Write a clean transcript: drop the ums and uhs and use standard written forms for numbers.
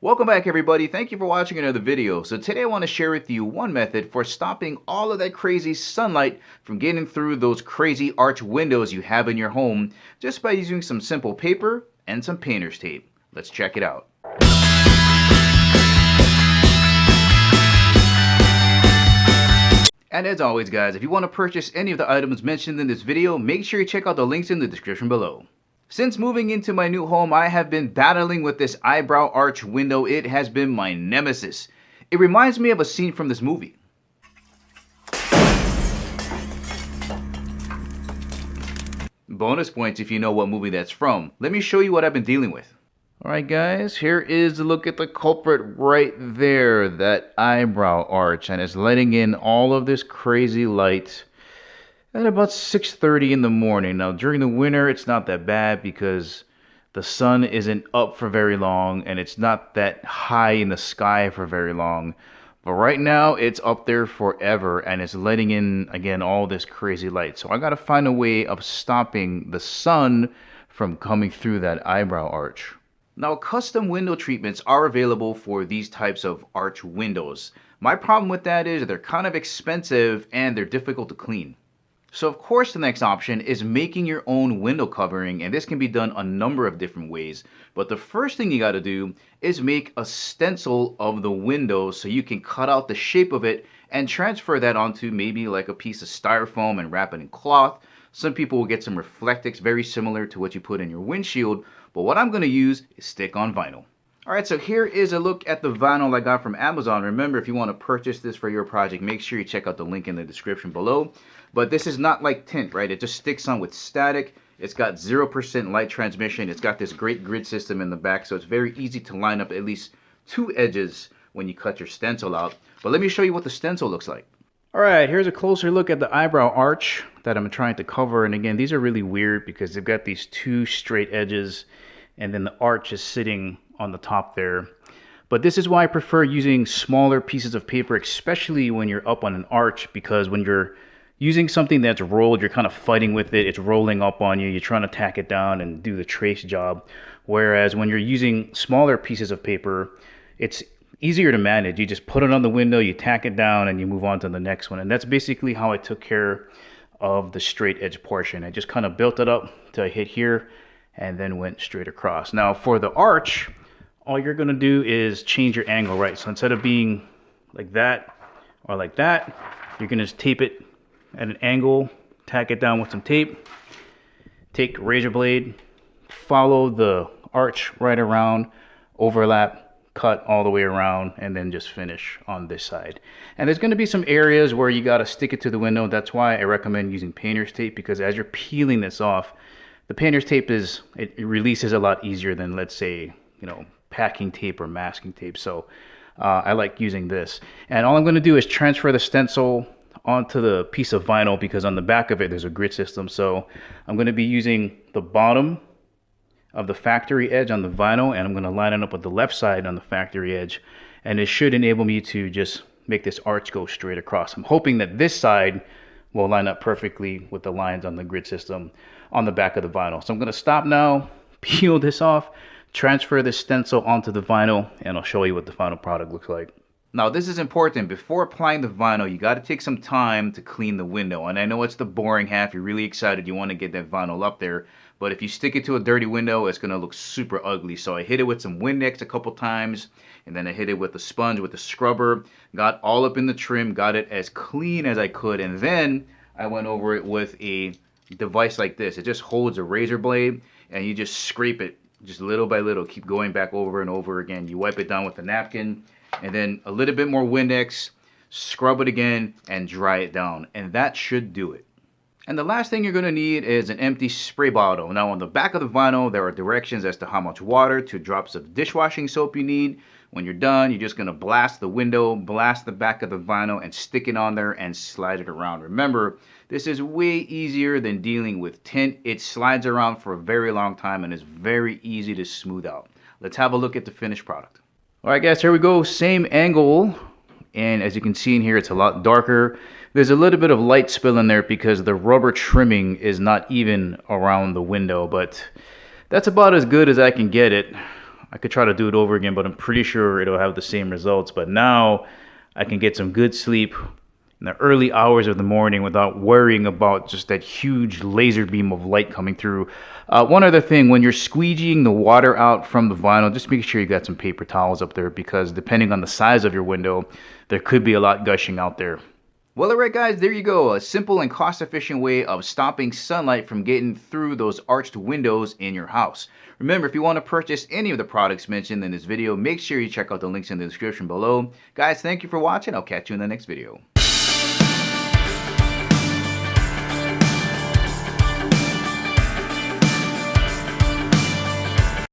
Welcome back everybody, thank you for watching another video. So today I want to share with you one method for stopping all of that crazy sunlight from getting through those crazy arch windows you have in your home just by using some simple paper and some painter's tape. Let's check it out. And as always guys, if you want to purchase any of the items mentioned in this video, make sure you check out the links in the description below. Since moving into my new home, I have been battling with this eyebrow arch window. It has been my nemesis. It reminds me of a scene from this movie. Bonus points if you know what movie that's from. Let me show you what I've been dealing with. Alright guys, here is a look at the culprit right there, that eyebrow arch, and it's letting in all of this crazy light at about 6:30 in the morning. Now during the winter it's not that bad because the sun isn't up for very long and it's not that high in the sky for very long. But right now it's up there forever and it's letting in again all this crazy light. So I gotta find a way of stopping the sun from coming through that eyebrow arch. Now custom window treatments are available for these types of arch windows. My problem with that is they're kind of expensive and they're difficult to clean. So of course the next option is making your own window covering, and this can be done a number of different ways. But the first thing you got to do is make a stencil of the window so you can cut out the shape of it and transfer that onto maybe like a piece of styrofoam and wrap it in cloth. Some people will get some Reflectix very similar to what you put in your windshield, but what I'm going to use is stick-on vinyl. Alright, so here is a look at the vinyl I got from Amazon. Remember, if you want to purchase this for your project, make sure you check out the link in the description below. But this is not like tint, right? It just sticks on with static. It's got 0% light transmission. It's got this great grid system in the back, so it's very easy to line up at least two edges when you cut your stencil out. But let me show you what the stencil looks like. Alright, here's a closer look at the eyebrow arch that I'm trying to cover. And again, these are really weird because they've got these two straight edges and then the arch is sitting on the top there. But this is why I prefer using smaller pieces of paper, especially when you're up on an arch, because when you're using something that's rolled, you're kind of fighting with it. It's rolling up on you. You're trying to tack it down and do the trace job. Whereas when you're using smaller pieces of paper, it's easier to manage. You just put it on the window, you tack it down, and you move on to the next one. And that's basically how I took care of the straight edge portion. I just kind of built it up till I hit here and then went straight across. Now for the arch, all you're going to do is change your angle, right? So instead of being like that or like that, you're going to just tape it at an angle, tack it down with some tape, take a razor blade, follow the arch right around, overlap, cut all the way around, and then just finish on this side. And there's going to be some areas where you got to stick it to the window. That's why I recommend using painter's tape, because as you're peeling this off, the painter's tape it releases a lot easier than, let's say, packing tape or masking tape. So I like using this. And all I'm going to do is transfer the stencil onto the piece of vinyl, because on the back of it there's a grid system. So I'm going to be using the bottom of the factory edge on the vinyl, and I'm going to line it up with the left side on the factory edge, and it should enable me to just make this arch go straight across. I'm hoping that this side will line up perfectly with the lines on the grid system on the back of the vinyl. So I'm going to stop now, peel this off, transfer this stencil onto the vinyl, and I'll show you what the final product looks like. Now this is important. Before applying the vinyl, you got to take some time to clean the window. And I know it's the boring half. You're really excited. You want to get that vinyl up there. But if you stick it to a dirty window, it's going to look super ugly. So I hit it with some Windex a couple times, and then I hit it with a sponge with a scrubber, got all up in the trim, got it as clean as I could. And then I went over it with a device like this. It just holds a razor blade, and you just scrape it just little by little. Keep going back over and over again. You wipe it down with a napkin, and then a little bit more Windex, scrub it again, and dry it down. And that should do it. And the last thing you're going to need is an empty spray bottle. Now on the back of the vinyl, there are directions as to how much water, 2 drops of dishwashing soap you need. When you're done, you're just going to blast the window, blast the back of the vinyl, and stick it on there and slide it around. Remember, this is way easier than dealing with tint. It slides around for a very long time and is very easy to smooth out. Let's have a look at the finished product. Alright guys, here we go. Same angle, and as you can see in here, it's a lot darker. There's a little bit of light spill in there because the rubber trimming is not even around the window, but that's about as good as I can get it. I could try to do it over again, but I'm pretty sure it'll have the same results. But now I can get some good sleep in the early hours of the morning without worrying about just that huge laser beam of light coming through. One other thing, when you're squeegeeing the water out from the vinyl, just make sure you got some paper towels up there, because depending on the size of your window, there could be a lot gushing out there. Well, alright guys, there you go. A simple and cost-efficient way of stopping sunlight from getting through those arched windows in your house. Remember, if you want to purchase any of the products mentioned in this video, make sure you check out the links in the description below. Guys, thank you for watching. I'll catch you in the next video.